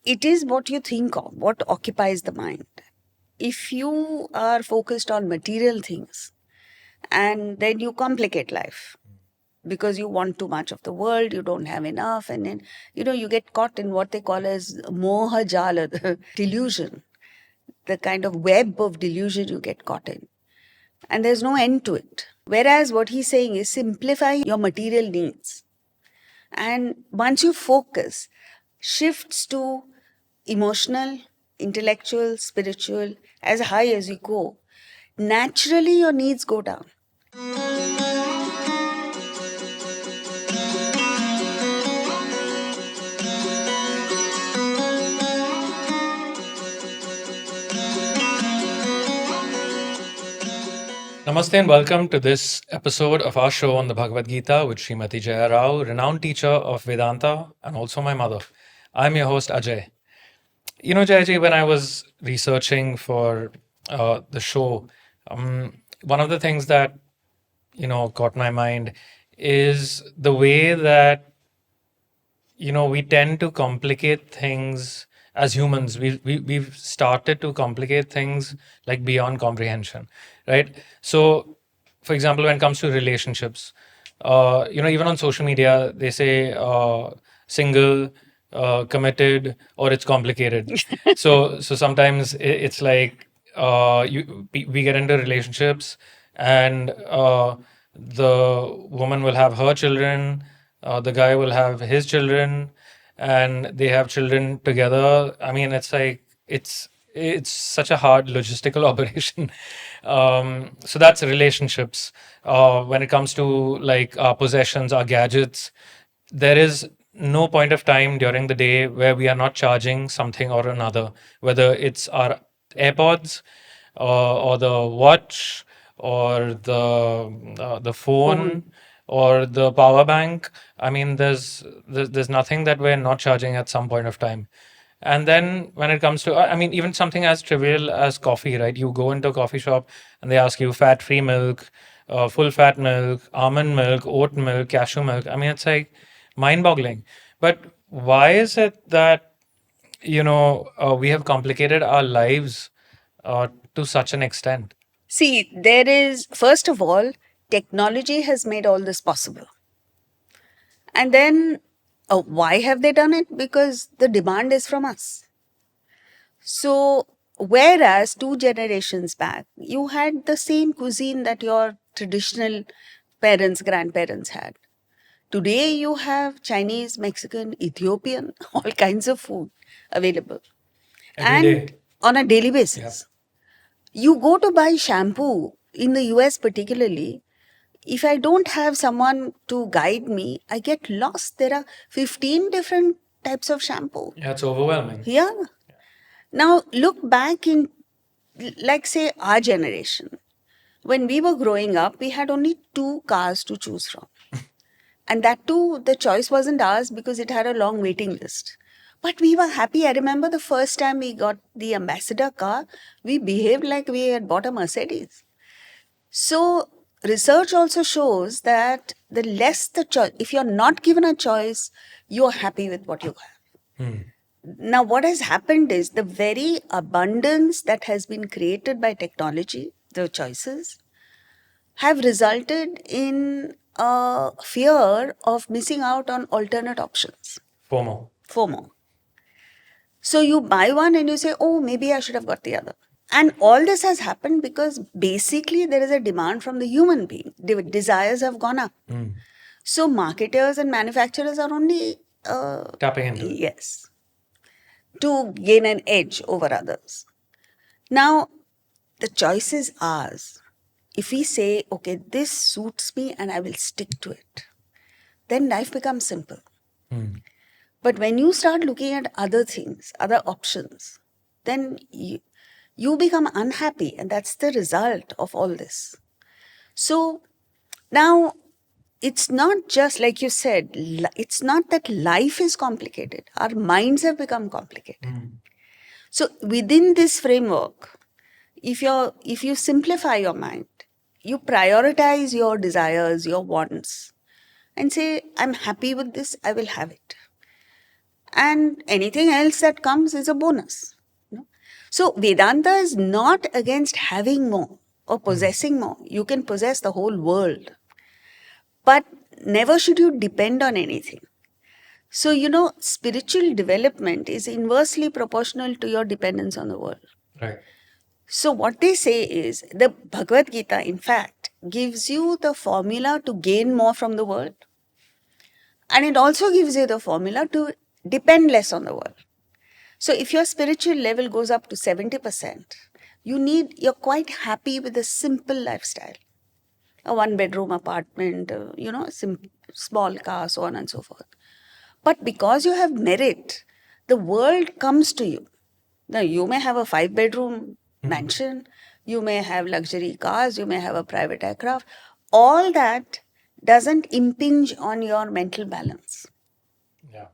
it is what you think of, what occupies the mind. If you are focused on material things, and then you complicate life because you want too much of the world, you don't have enough, and then you get caught in what they call as moha jala, the delusion, the kind of web of delusion you get caught in, and there's no end to it. Whereas what he's saying is simplify your material needs, and once you focus, shifts to emotional, intellectual, spiritual, as high as you go, naturally your needs go down. Namaste and welcome to this episode of our show on the Bhagavad Gita with Srimati Jaya Row, renowned teacher of Vedanta and also my mother. I'm your host Ajay. You know, Jayaji, when I was researching for the show, one of the things that caught my mind is the way that we tend to complicate things as humans. We've started to complicate things like beyond comprehension, right? So, for example, when it comes to relationships, even on social media, they say single, committed, or it's complicated. So sometimes it's like we get into relationships, and the woman will have her children, the guy will have his children, and they have children together. I mean, it's like it's such a hard logistical operation. So that's relationships. When it comes to like our possessions, our gadgets, there is no point of time during the day where we are not charging something or another, whether it's our AirPods or the watch or the phone or the power bank. I mean, there's nothing that we're not charging at some point of time. And then when it comes to, I mean, even something as trivial as coffee, right? You go into a coffee shop and they ask you fat-free milk, full-fat milk, almond milk, oat milk, cashew milk. I mean, it's like mind-boggling. But why is it that we have complicated our lives to such an extent? See, there is, first of all, technology has made all this possible. And then, why have they done it? Because the demand is from us. So, whereas 2 generations back, you had the same cuisine that your traditional parents, grandparents had. Today, you have Chinese, Mexican, Ethiopian, all kinds of food available. Every And day. on a daily basis. You go to buy shampoo in the US, particularly. If I don't have someone to guide me, I get lost. There are 15 different types of shampoo. Yeah, it's overwhelming. Yeah. Now, look back in, like, say, our generation. When we were growing up, we had only 2 cars to choose from. And that too, the choice wasn't ours because it had a long waiting list. But we were happy. I remember the first time we got the Ambassador car, we behaved like we had bought a Mercedes. So, research also shows that the less the choice, if you're not given a choice, you're happy with what you have. Now, what has happened is the very abundance that has been created by technology, the choices, have resulted in a fear of missing out on alternate options. FOMO. So you buy one and you say, oh, maybe I should have got the other. And all this has happened because basically there is a demand from the human being. Desires have gone up. So marketers and manufacturers are only tapping into it. Yes, to gain an edge over others. Now, the choice is ours. If we say, okay, this suits me and I will stick to it, then life becomes simple. But when you start looking at other things, other options, then you become unhappy, and that's the result of all this. So now, it's not just like you said, it's not that life is complicated. Our minds have become complicated. So within this framework, if you simplify your mind, you prioritize your desires, your wants, and say, I'm happy with this, I will have it. and anything else that comes is a bonus. So Vedanta is not against having more or possessing more. You can possess the whole world, but never should you depend on anything. So, spiritual development is inversely proportional to your dependence on the world. Right. So, what they say is the Bhagavad Gita, in fact, gives you the formula to gain more from the world, and it also gives you the formula to depend less on the world. So, if your spiritual level goes up to 70%, you're quite happy with a simple lifestyle, a 1-bedroom apartment, small car, so on and so forth. But because you have merit, the world comes to you. Now, you may have a 5-bedroom mansion, you may have luxury cars, you may have a private aircraft. All that doesn't impinge on your mental balance. Yeah.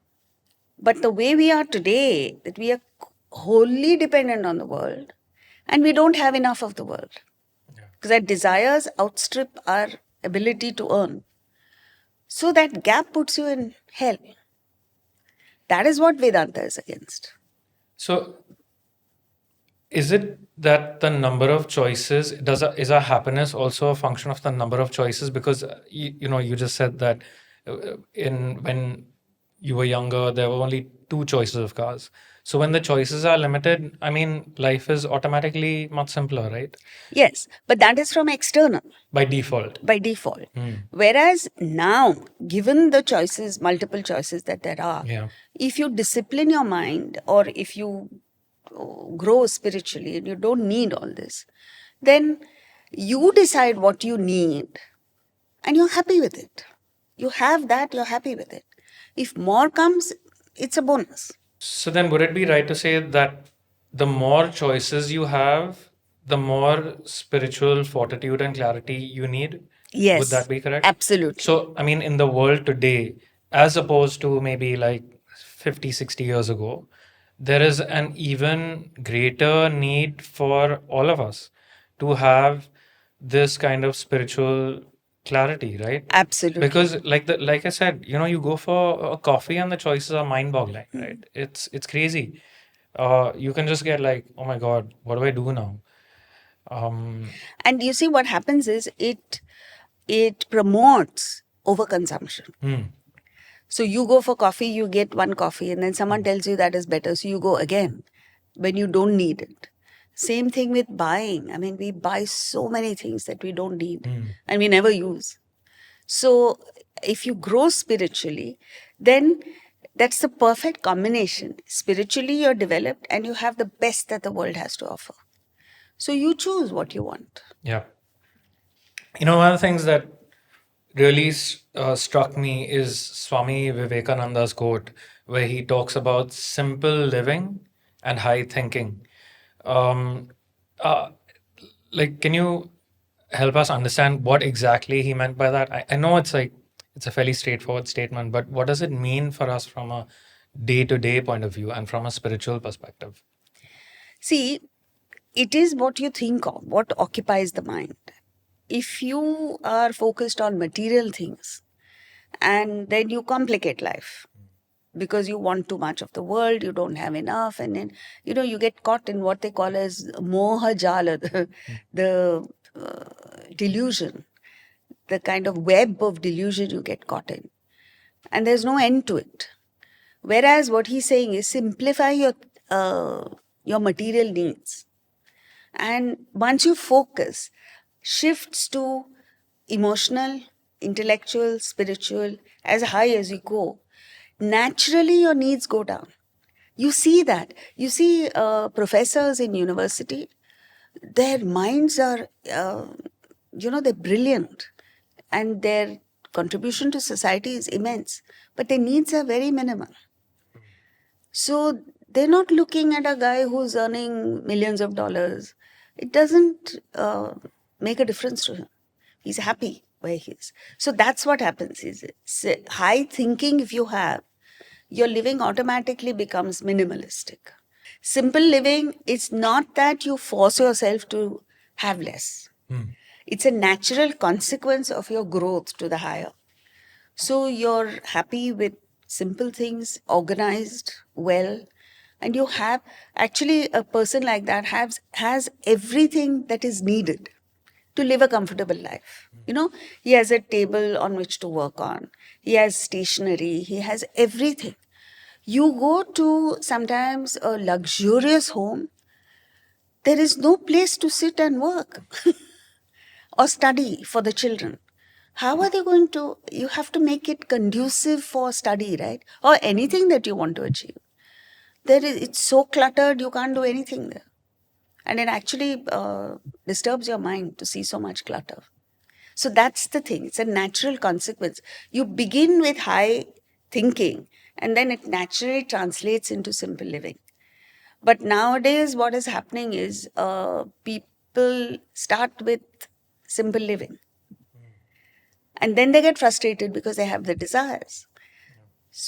But the way we are today, that we are wholly dependent on the world, and we don't have enough of the world. Because our desires outstrip our ability to earn. So that gap puts you in hell. That is what Vedanta is against. So, is it that the number of choices is our happiness also a function of the number of choices? Because you just said that when you were younger, there were only 2 choices of cars. So when the choices are limited, I mean, life is automatically much simpler, right? Yes, but that is from external. By default. By default. Whereas now, given the choices, multiple choices that there are, if you discipline your mind or if you grow spiritually and you don't need all this, then you decide what you need and you're happy with it. You have that, you're happy with it. If more comes, it's a bonus. So then would it be right to say that the more choices you have, the more spiritual fortitude and clarity you need? Yes. Would that be correct? Absolutely. So, I mean, in the world today, as opposed to maybe like 50, 60 years ago, there is an even greater need for all of us to have this kind of spiritual clarity, right? Absolutely. Because like I said, you go for a coffee and the choices are mind-boggling, right? It's crazy. You can just get like, oh my God, what do I do now? And you see what happens is it promotes overconsumption. So you go for coffee, you get one coffee, and then someone tells you that is better, so you go again when you don't need it. Same thing with buying. I mean, we buy so many things that we don't need and we never use. So if you grow spiritually, then that's the perfect combination. Spiritually, you're developed and you have the best that the world has to offer. So you choose what you want. Yeah. One of the things that really struck me is Swami Vivekananda's quote, where he talks about simple living and high thinking. Can you help us understand what exactly he meant by that? I know it's a fairly straightforward statement, but what does it mean for us from a day-to-day point of view and from a spiritual perspective? See, it is what you think of, what occupies the mind. If you are focused on material things, and then you complicate life because you want too much of the world, you don't have enough, and then you get caught in what they call as moha jala, the delusion, the kind of web of delusion you get caught in, and there's no end to it. Whereas what he's saying is simplify your material needs, and once you focus, shifts to emotional, intellectual, spiritual, as high as you go, naturally your needs go down. You see that. You see professors in university, their minds are, they're brilliant and their contribution to society is immense, but their needs are very minimal. So they're not looking at a guy who's earning millions of dollars. It doesn't make a difference to him. He's happy where he is. So that's what happens. Is high thinking, if you have, your living automatically becomes minimalistic. Simple living is not that you force yourself to have less. It's a natural consequence of your growth to the higher. So you're happy with simple things, organized, well, and you have actually a person like that has everything that is needed to live a comfortable life. He has a table on which to work on, he has stationery, he has everything. You go to sometimes a luxurious home, there is no place to sit and work or study for the children. How are they going to? You have to make it conducive for study, right? Or anything that you want to achieve. It's so cluttered, you can't do anything there. And it actually disturbs your mind to see so much clutter. So that's the thing. It's a natural consequence. You begin with high thinking, and then it naturally translates into simple living. But nowadays, what is happening is people start with simple living. And then they get frustrated because they have the desires.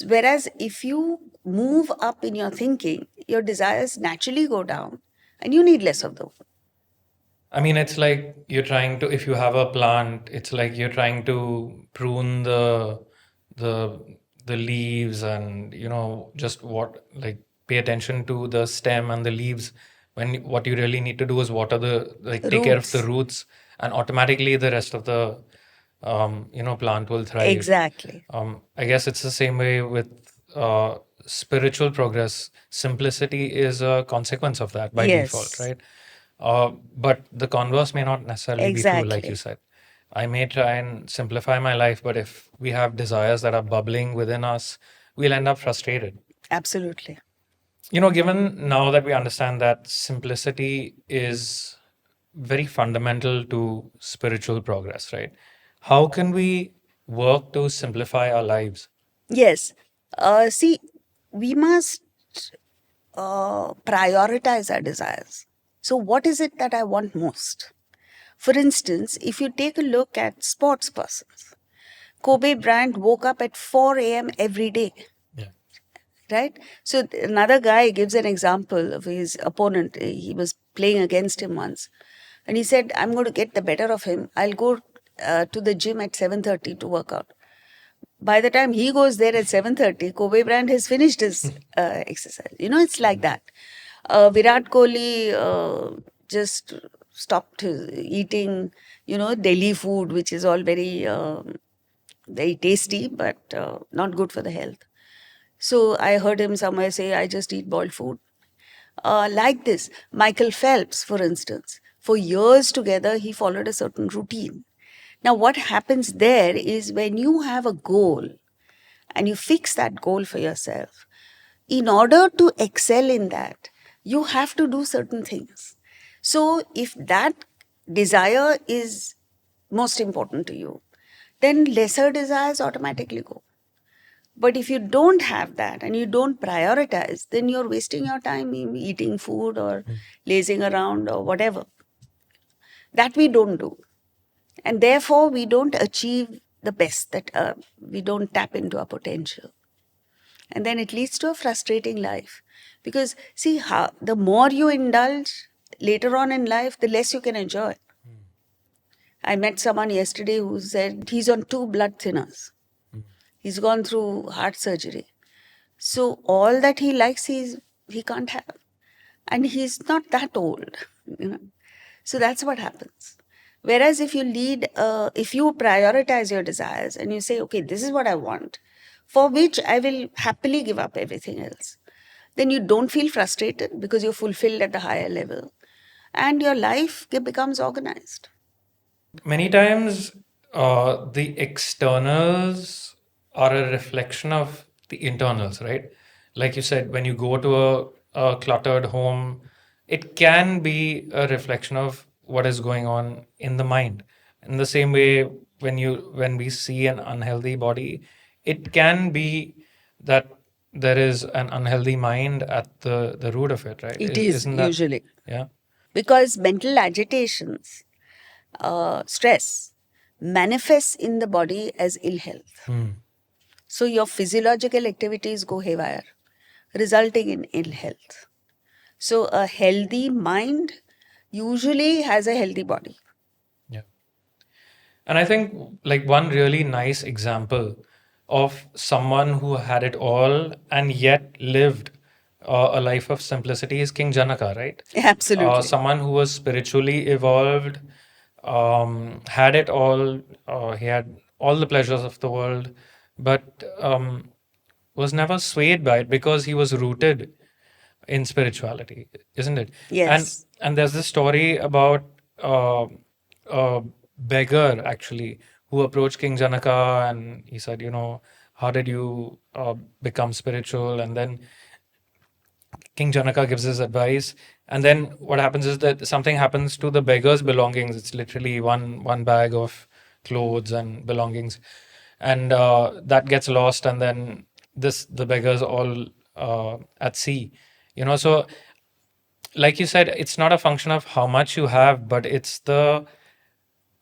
Whereas if you move up in your thinking, your desires naturally go down and you need less of them. I mean, it's like you're trying to, if you have a plant, it's like you're trying to prune the the leaves and, just like pay attention to the stem and the leaves, when what you really need to do is water take care of the Roots. roots, and automatically the rest of the plant will thrive. Exactly. I guess it's the same way with spiritual progress. Simplicity is a consequence of that by default, Yes. right? But the converse may not necessarily be true, like you Exactly. said. I may try and simplify my life, but if we have desires that are bubbling within us, we'll end up frustrated. Absolutely. Given now that we understand that simplicity is very fundamental to spiritual progress, right? How can we work to simplify our lives? Yes. See, we must prioritize our desires. So, what is it that I want most? For instance, if you take a look at sports persons, Kobe Bryant woke up at 4 a.m. every day, Yeah. right? So, another guy gives an example of his opponent. He was playing against him once, and he said, I'm going to get the better of him. I'll go to the gym at 7:30 to work out. By the time he goes there at 7:30, Kobe Bryant has finished his exercise. It's like that. Virat Kohli just stopped eating, Delhi food, which is all very tasty, but not good for the health. So I heard him somewhere say, I just eat boiled food. Like this, Michael Phelps, for instance, for years together, he followed a certain routine. Now, what happens there is when you have a goal and you fix that goal for yourself, in order to excel in that, you have to do certain things. So, if that desire is most important to you, then lesser desires automatically go. But if you don't have that and you don't prioritize, then you're wasting your time eating food or lazing around or whatever. That we don't do. And therefore, we don't achieve the best, that we don't tap into our potential. And then it leads to a frustrating life. Because, see, how the more you indulge later on in life, the less you can enjoy. I met someone yesterday who said he's on 2 blood thinners. He's gone through heart surgery. So all that he likes, he can't have. And he's not that old. So that's what happens. Whereas if you prioritize your desires and you say, okay, this is what I want, for which I will happily give up everything else, then you don't feel frustrated because you're fulfilled at the higher level and your life becomes organized. Many times, the externals are a reflection of the internals, right? Like you said, when you go to a cluttered home, it can be a reflection of what is going on in the mind. In the same way, when we see an unhealthy body, it can be that there is an unhealthy mind at the root of it, right? It is Isn't that? usually. Yeah. Because mental agitations, stress, manifests in the body as ill health. So your physiological activities go haywire, resulting in ill health. So a healthy mind usually has a healthy body. Yeah. And I think like one really nice example of someone who had it all and yet lived a life of simplicity is King Janaka, right? Absolutely. Someone who was spiritually evolved, had it all. He had all the pleasures of the world, but was never swayed by it because he was rooted in spirituality, isn't it? Yes. And there's this story about a beggar actually who approached King Janaka and he said, how did you become spiritual? And then King Janaka gives his advice, and then what happens is that something happens to the beggar's belongings. It's literally one bag of clothes and belongings, and that gets lost, and then the beggars all at sea. So like you said, it's not a function of how much you have, but it's the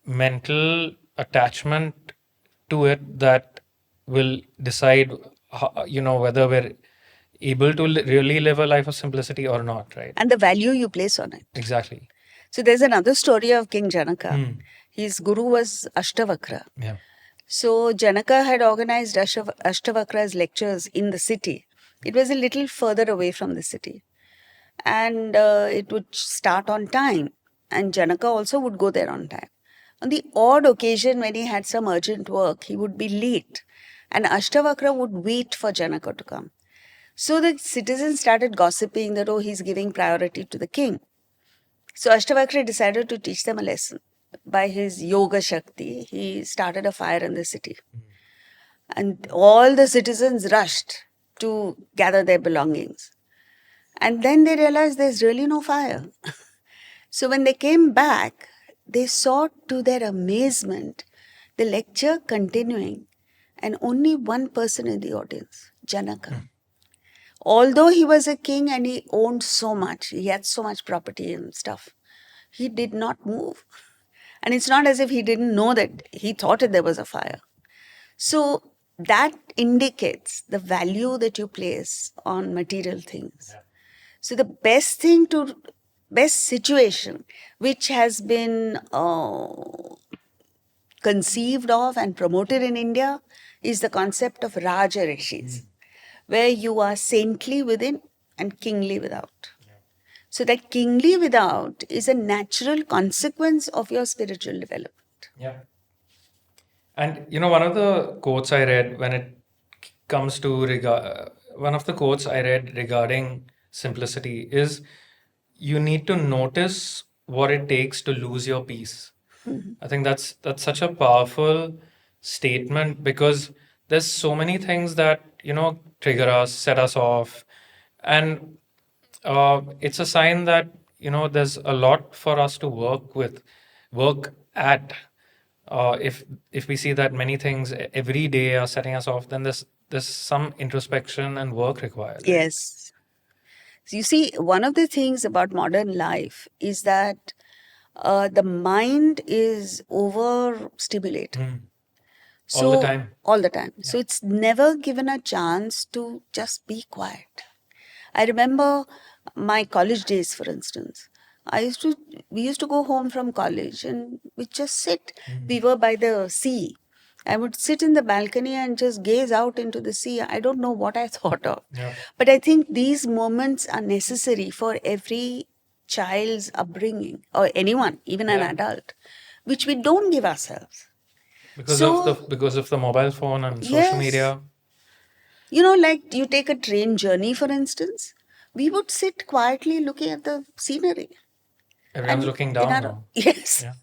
mental attachment to it that will decide whether we're able to really live a life of simplicity or not, right? And the value you place on it. Exactly. So there's another story of King Janaka. Hmm. His guru was Ashtavakra. Yeah. So Janaka had organized Ashtavakra's lectures in the city. It was a little further away from the city. And it would start on time. And Janaka also would go there on time. On the odd occasion when he had some urgent work, he would be late. And Ashtavakra would wait for Janaka to come. So the citizens started gossiping that, oh, he's giving priority to the king. So Ashtavakra decided to teach them a lesson. By his yoga shakti, he started a fire in the city. And all the citizens rushed to gather their belongings. And then they realized there's really no fire. So when they came back, they saw to their amazement the lecture continuing and only one person in the audience, Janaka. Although he was a king and he owned so much, he had so much property and stuff, he did not move. And it's not as if he didn't know that he thought that there was a fire. So that indicates the value that you place on material things. Yeah. So the best situation which has been conceived of and promoted in India is the concept of Raja Rishis, where you are saintly within and kingly without. So that kingly without is a natural consequence of your spiritual development. Yeah. And one of the quotes I read when it comes to one of the quotes I read regarding simplicity is you need to notice what it takes to lose your peace. I think that's such a powerful statement because there's so many things that trigger us, set us off, and it's a sign that there's a lot for us to work at. If we see that many things every day are setting us off, then there's some introspection and work required. Right? Yes. So you see, one of the things about modern life is that the mind is overstimulated. All the time. All the time. So it's never given a chance to just be quiet. I remember my college days, for instance. We used to go home from college and we just sit. We were by the sea. I would sit in the balcony and just gaze out into the sea. I don't know what I thought of. Yeah. But I think these moments are necessary for every child's upbringing or anyone, even an adult, which we don't give ourselves. Because of the mobile phone and social media. Like you take a train journey, for instance, we would sit quietly looking at the scenery. Everyone's looking down now. Yes. Yeah.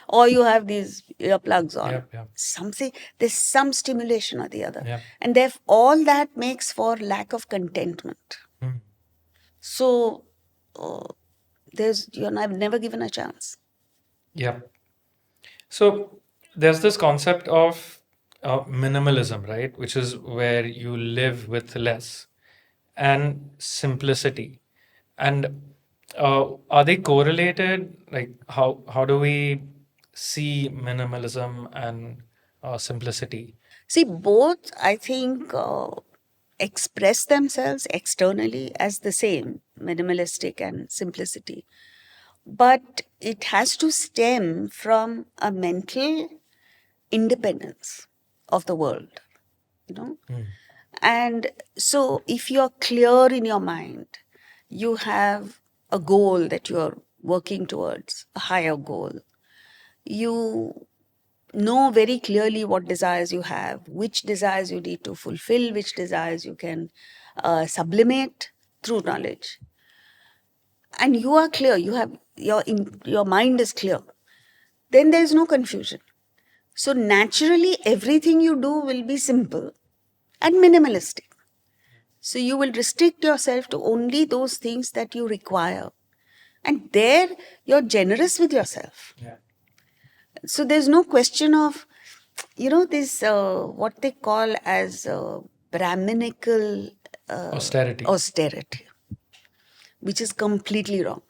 Or you have these earplugs on. Yep. There's some stimulation or the other. Yep. And therefore, all that makes for lack of contentment. So, I've never given a chance. Yeah. So there's this concept of minimalism, right? Which is where you live with less, and simplicity. And are they correlated? Like how do we see minimalism and simplicity? See, both, I think, express themselves externally as the same, minimalistic and simplicity. But it has to stem from a mental independence of the world. you know. Mm. And so if you're clear in your mind, you have a goal that you're working towards, a higher goal. You know very clearly what desires you have, which desires you need to fulfill, which desires you can sublimate through knowledge. And you are clear, you have your mind is clear. Then there is no confusion. So naturally, everything you do will be simple and minimalistic. So you will restrict yourself to only those things that you require. And there you're generous with yourself. Yeah. So there's no question of, this what they call as Brahminical Austerity. austerity, which is completely wrong.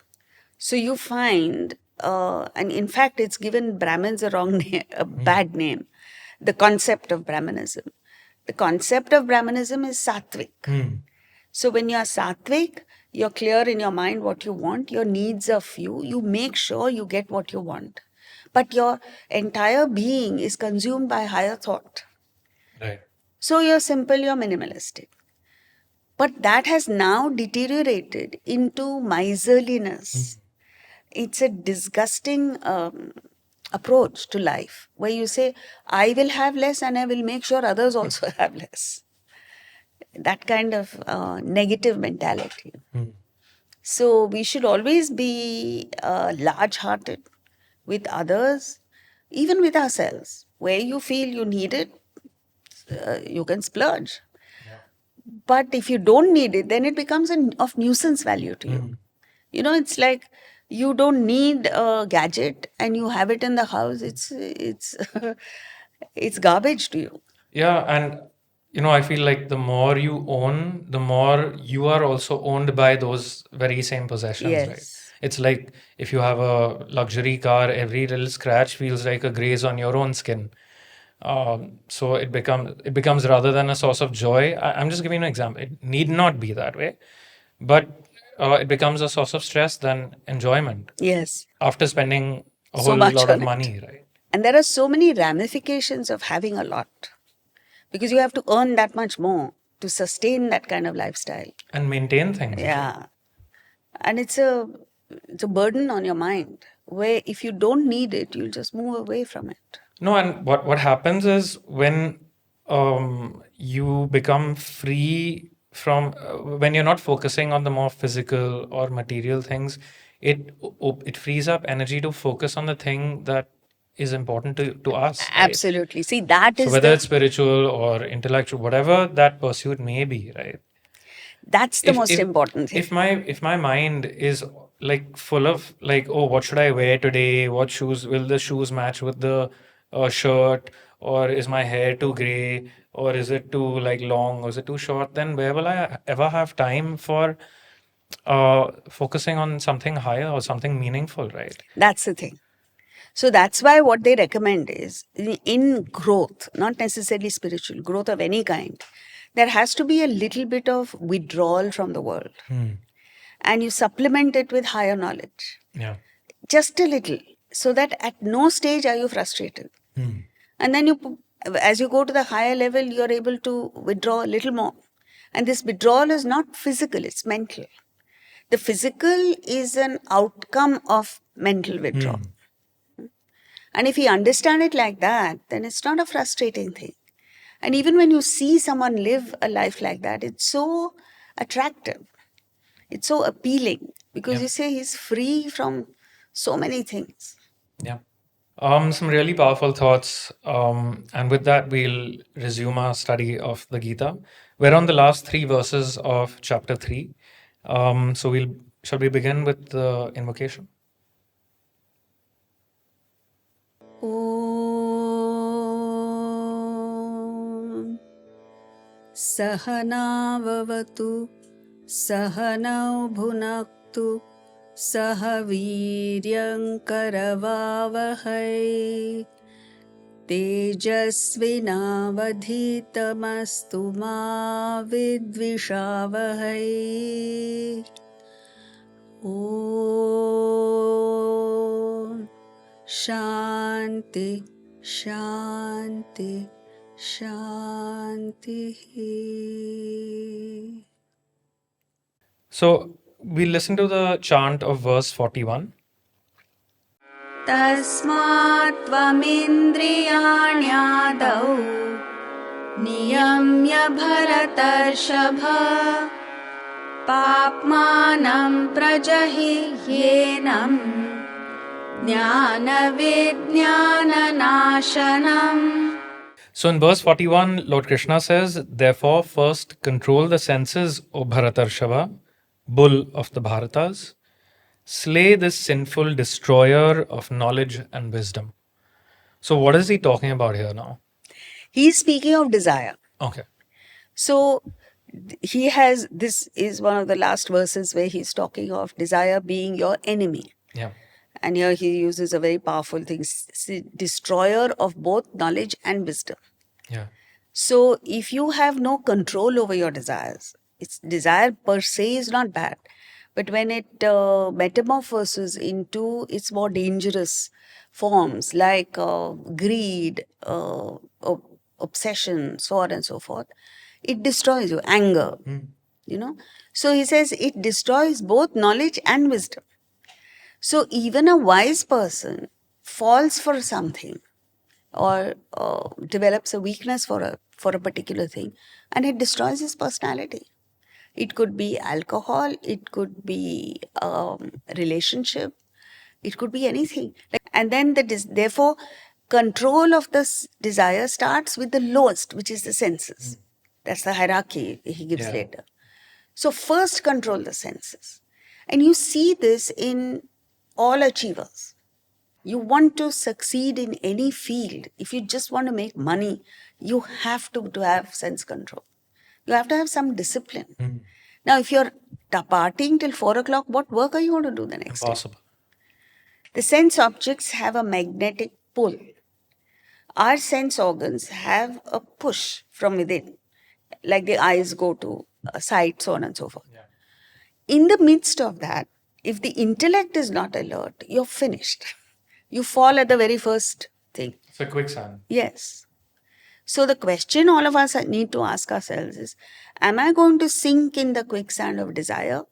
So you find, and in fact, it's given Brahmins a wrong name, a bad name, the concept of Brahmanism. The concept of Brahmanism is sattvic. Mm. So when you are sattvic, you're clear in your mind what you want, your needs are few, you make sure you get what you want. But your entire being is consumed by higher thought. Right. So you're simple, you're minimalistic. But that has now deteriorated into miserliness. It's a disgusting approach to life where you say, I will have less and I will make sure others also have less. That kind of negative mentality. Mm. So we should always be large hearted with others, even with ourselves. Where you feel you need it, you can splurge. Yeah. But if you don't need it, then it becomes of nuisance value to you. Mm. It's like you don't need a gadget and you have it in the house. It's it's garbage to you. Yeah, and I feel like the more you own, the more you are also owned by those very same possessions, right? Yes. It's like if you have a luxury car, every little scratch feels like a graze on your own skin. So it becomes rather than a source of joy. I'm just giving you an example. It need not be that way, but it becomes a source of stress than enjoyment Yes. after spending a So whole much lot of on it. money, right? And there are so many ramifications of having a lot because you have to earn that much more to sustain that kind of lifestyle. And maintain things. Right? Yeah. And it's a burden on your mind where if you don't need it, you'll just move away from it. No, and what happens is when you become free from when you're not focusing on the more physical or material things, it frees up energy to focus on the thing that is important to us, right? Absolutely. See, that So is whether it's spiritual or intellectual, whatever that pursuit may be, right? that's the most important thing. If my mind is like full of like, oh, what should I wear today, what shoes will the shoes match with the shirt, or is my hair too gray, or is it too like long, or is it too short, then where will I ever have time for focusing on something higher or something meaningful, right? That's the thing. So that's why what they recommend is in growth, not necessarily spiritual, growth of any kind, there has to be a little bit of withdrawal from the world. And you supplement it with higher knowledge. Yeah. Just a little, so that at no stage are you frustrated. And then as you go to the higher level, you're able to withdraw a little more. And this withdrawal is not physical, it's mental. The physical is an outcome of mental withdrawal. And if you understand it like that, then it's not a frustrating thing. And even when you see someone live a life like that, it's so attractive. It's so appealing because you say he's free from so many things. Yeah. Some really powerful thoughts. And with that, we'll resume our study of the Gita. We're on the last three verses of chapter 3. So shall we begin with the invocation? Om Sahanavavatu Sahanau Bhunaktu Sahaviryam Tejasvinavadhitamastu ma vidvishavahai. Om Shanti Shanti Shanti. So we listen to the chant of verse 41. Tasmat tvamindriyaanyadau niyamya bharatarshava papmanam prajahihyenam jnana vidnyananashanam. So in verse 41, Lord Krishna says, therefore, first control the senses, O Bharatarshava, bull of the Bharatas. Slay this sinful destroyer of knowledge and wisdom. So what is he talking about here now? He's speaking of desire. Okay. So he has, this is one of the last verses where he's talking of desire being your enemy. Yeah. And here he uses a very powerful thing, destroyer of both knowledge and wisdom. Yeah. So if you have no control over your desires, it's desire per se is not bad. But when it metamorphoses into its more dangerous forms like greed, obsession, so on and so forth, it destroys you, anger, you know. So he says it destroys both knowledge and wisdom. So even a wise person falls for something or develops a weakness for a particular thing, and it destroys his personality. It could be alcohol, it could be relationship, it could be anything. And then therefore, control of this desire starts with the lowest, which is the senses. That's the hierarchy he gives later. So first control the senses. And you see this in all achievers. You want to succeed in any field. If you just want to make money, you have to have sense control. You have to have some discipline. Now, if you're partying till 4 o'clock, what work are you going to do the next day? Impossible. The sense objects have a magnetic pull. Our sense organs have a push from within, like the eyes go to sight, so on and so forth. Yeah. In the midst of that, if the intellect is not alert, you're finished. You fall at the very first thing. It's a quicksand. Yes. So the question all of us need to ask ourselves is, am I going to sink in the quicksand of desire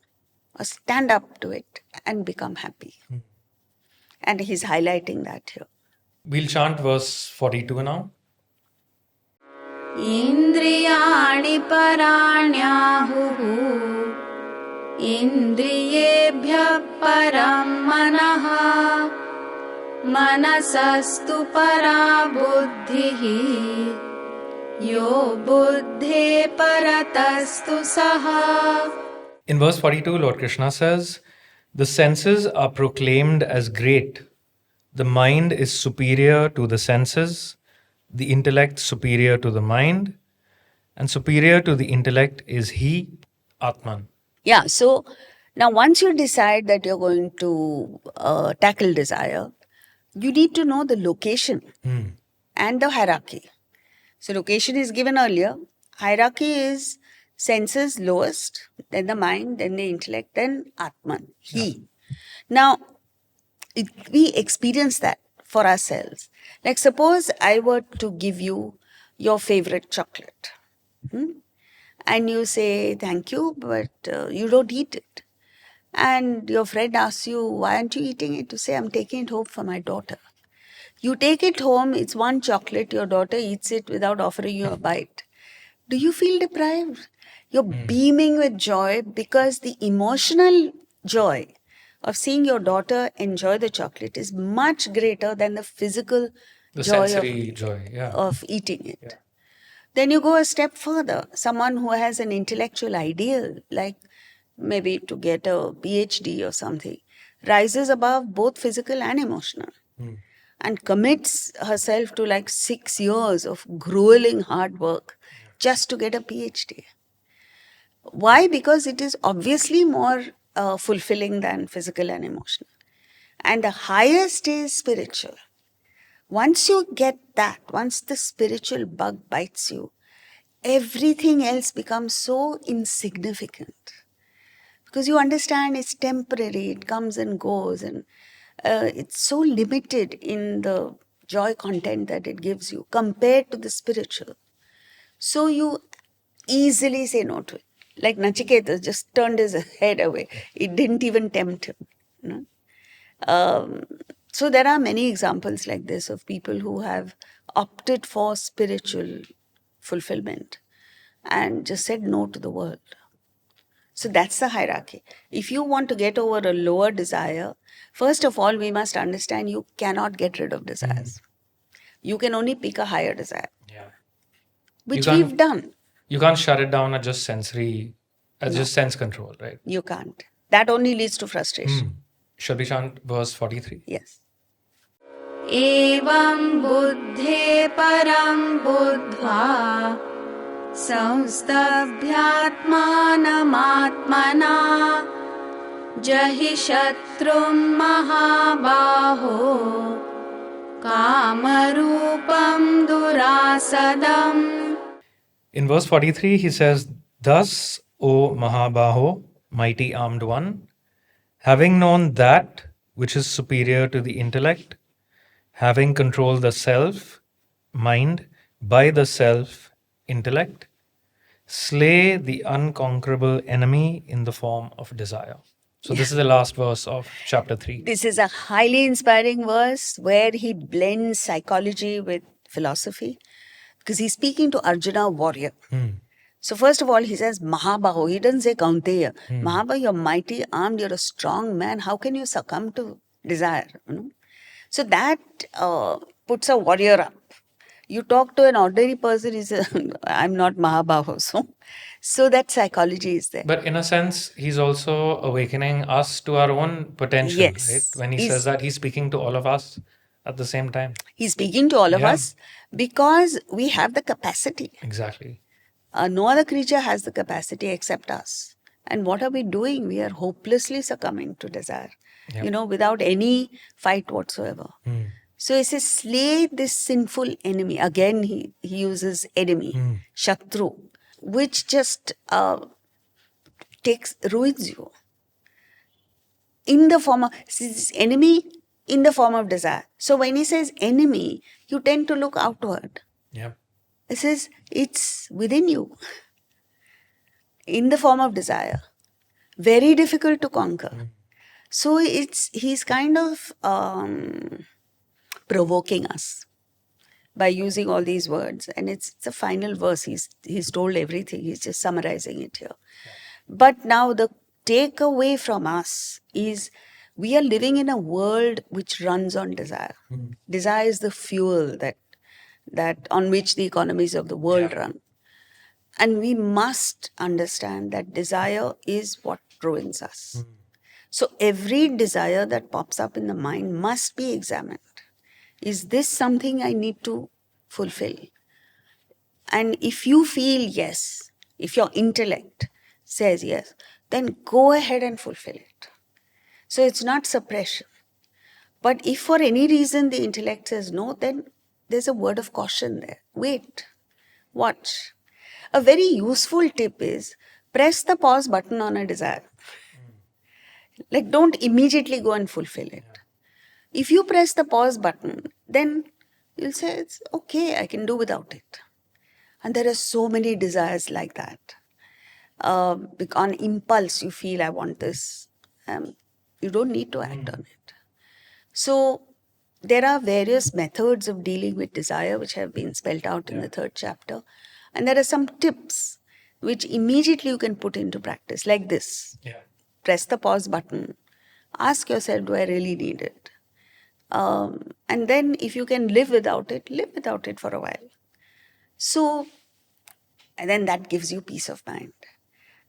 or stand up to it and become happy? And he's highlighting that here. We'll chant verse 42 now. Indriyani paranyahuhu Indriyebhya param manaha Manasastu para buddhihi Yo buddhe paratastu saha. In verse 42, Lord Krishna says, the senses are proclaimed as great. The mind is superior to the senses, the intellect superior to the mind, and superior to the intellect is he, Atman. Yeah, so now once you decide that you're going to tackle desire, you need to know the location and the hierarchy. So location is given earlier. Hierarchy is senses lowest, then the mind, then the intellect, then Atman, he. Now, we experience that for ourselves. Like suppose I were to give you your favorite chocolate. And you say, thank you, but you don't eat it. And your friend asks you, why aren't you eating it? You say, I'm taking it home for my daughter. You take it home, it's one chocolate, your daughter eats it without offering you a bite. Do you feel deprived? You're beaming with joy because the emotional joy of seeing your daughter enjoy the chocolate is much greater than the physical joy of eating it. Yeah. Then you go a step further. Someone who has an intellectual ideal, like maybe to get a PhD or something, rises above both physical and emotional and commits herself to like 6 years of grueling hard work just to get a PhD. Why? Because it is obviously more fulfilling than physical and emotional. And the highest is spiritual. Once you get that, once the spiritual bug bites you, everything else becomes so insignificant. Because you understand it's temporary, it comes and goes, and it's so limited in the joy content that it gives you compared to the spiritual. So you easily say no to it. Like Nachiketa just turned his head away. It didn't even tempt him. You know? So there are many examples like this of people who have opted for spiritual fulfillment and just said no to the world. So that's the hierarchy. If you want to get over a lower desire, first of all, we must understand you cannot get rid of desires. You can only pick a higher desire, Yeah. which we've done. You can't shut it down at just just sense control, right? You can't. That only leads to frustration. Should we chant verse 43? Yes. एवं बुद्धे परं बुद्ध्वा संस्तभ्यात्मानमात्मना जहि शत्रुं महाबाहो कामरूपं दुरासदम्. In verse 43, he says, "Thus, O Mahabaho, mighty armed one, having known that which is superior to the intellect, having controlled the self, mind, by the self, intellect, slay the unconquerable enemy in the form of desire." So this is the last verse of chapter 3. This is a highly inspiring verse where he blends psychology with philosophy because he's speaking to Arjuna, warrior. So first of all, he says Mahabaho. He doesn't say Kaunteya. Mahabaho, you're mighty armed, you're a strong man. How can you succumb to desire? You know? So that puts a warrior up. You talk to an ordinary person, he says, I'm not Mahabaho. So that psychology is there. But in a sense, he's also awakening us to our own potential, Yes. right? When he says that, he's speaking to all of us at the same time. He's speaking to all of us because we have the capacity. Exactly. No other creature has the capacity except us. And what are we doing? We are hopelessly succumbing to desire, without any fight whatsoever. So he says, slay this sinful enemy. Again, he uses enemy, Shatru, which just ruins you. In the form of, enemy in the form of desire. So when he says enemy, you tend to look outward. Yeah. He says, it's within you. In the form of desire. Very difficult to conquer. So he's kind of provoking us by using all these words. And it's a final verse. He's told everything. He's just summarizing it here. But now the takeaway from us is we are living in a world which runs on desire. Desire is the fuel that on which the economies of the world run. And we must understand that desire is what ruins us. So every desire that pops up in the mind must be examined. Is this something I need to fulfill? And if you feel yes, if your intellect says yes, then go ahead and fulfill it. So it's not suppression. But if for any reason the intellect says no, then there's a word of caution there. Wait, watch. A very useful tip is press the pause button on a desire. Like, don't immediately go and fulfill it. If you press the pause button, then you'll say, it's okay, I can do without it. And there are so many desires like that. On impulse, you feel, I want this. You don't need to act on it. So there are various methods of dealing with desire which have been spelled out in the 3rd chapter. And there are some tips which immediately you can put into practice, like this. Press the pause button. Ask yourself, do I really need it? And then if you can live without it for a while. So, and then that gives you peace of mind.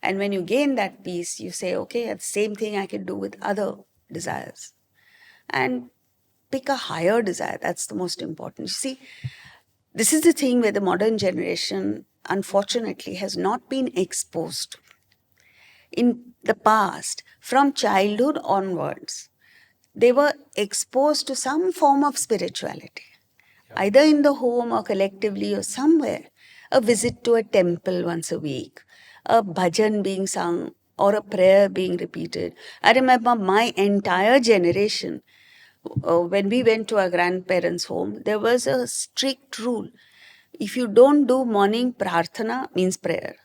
And when you gain that peace, you say, okay, the same thing I can do with other desires. And pick a higher desire. That's the most important. You see, this is the thing where the modern generation, unfortunately, has not been exposed. In the past, from childhood onwards, they were exposed to some form of spirituality, either in the home or collectively or somewhere. A visit to a temple once a week, a bhajan being sung or a prayer being repeated. I remember my entire generation when we went to our grandparents' home, there was a strict rule. If you don't do morning prarthana, means prayer,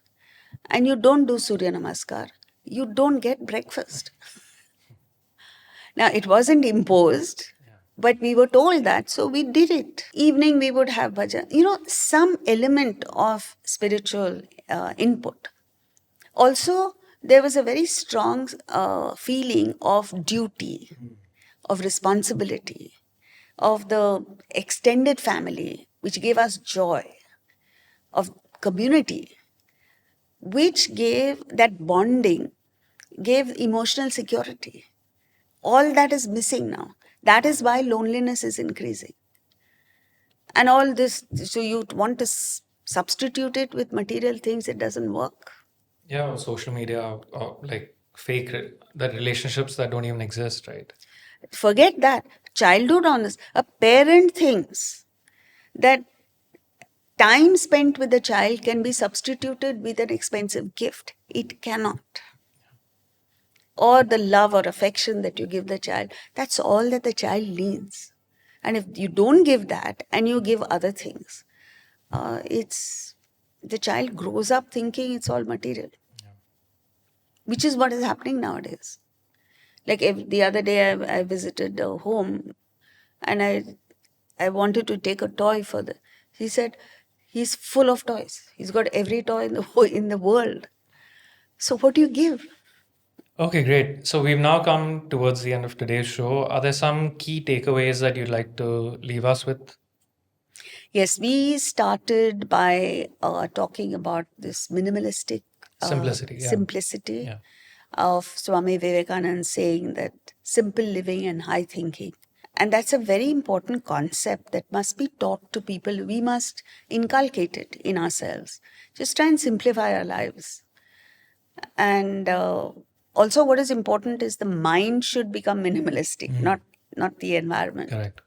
and you don't do Surya Namaskar, you don't get breakfast. Now, it wasn't imposed, but we were told that, so we did it. Evening, we would have bhajan. Some element of spiritual input. Also, there was a very strong feeling of duty, of responsibility, of the extended family, which gave us joy, of community, which gave that bonding, gave emotional security. All that is missing now. That is why loneliness is increasing. And all this, so you want to substitute it with material things, it doesn't work. Yeah, social media, like fake, the relationships that don't even exist, right? Forget that. Childhood honors. A parent thinks that time spent with the child can be substituted with an expensive gift. It cannot. Or the love or affection that you give the child, that's all that the child needs. And if you don't give that and you give other things, it's the child grows up thinking it's all material, which is what is happening nowadays. Like the other day, I visited a home, and I wanted to take a toy for the. He said, he's full of toys. He's got every toy in the world. So what do you give? Okay, great. So we've now come towards the end of today's show. Are there some key takeaways that you'd like to leave us with? Yes, we started by talking about this minimalistic Simplicity, yeah. of Swami Vivekananda saying that simple living and high thinking. And that's a very important concept that must be taught to people. We must inculcate it in ourselves. Just try and simplify our lives. And also what is important is the mind should become minimalistic, not the environment. Correct.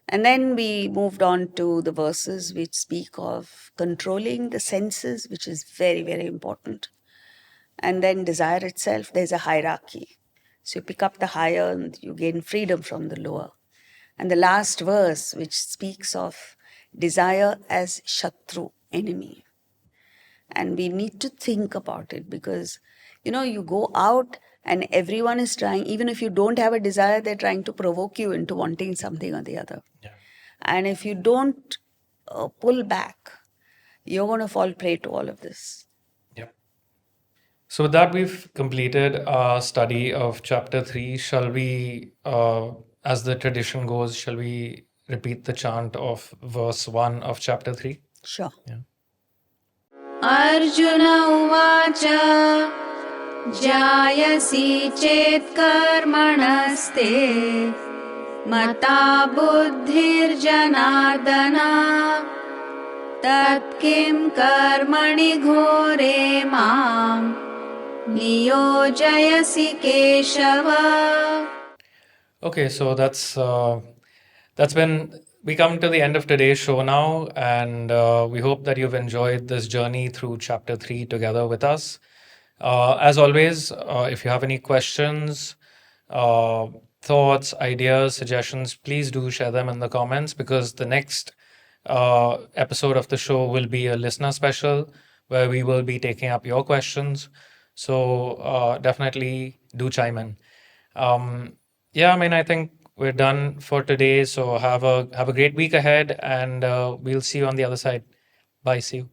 And then we moved on to the verses which speak of controlling the senses, which is very, very important. And then desire itself, there's a hierarchy. So you pick up the higher and you gain freedom from the lower. And the last verse, which speaks of desire as Shatru, enemy. And we need to think about it because, you go out and everyone is trying, even if you don't have a desire, they're trying to provoke you into wanting something or the other. Yeah. And if you don't pull back, you're going to fall prey to all of this. Yep. So with that, we've completed our study of chapter 3. Shall we, as the tradition goes, shall we repeat the chant of verse 1 of chapter 3? Sure. Yeah. Arjun उवाच जायसि चेत् कर्मणस्ते मता बुद्धिर्जनार्दन तत्किं कर्मणि घोरे मां नियोजयसि Keshav. Okay, so we come to the end of today's show now, and we hope that you've enjoyed this journey through chapter 3 together with us. As always, if you have any questions, thoughts, ideas, suggestions, please do share them in the comments, because the next episode of the show will be a listener special where we will be taking up your questions. So definitely do chime in. I think we're done for today. So have a great week ahead, and we'll see you on the other side. Bye. See you.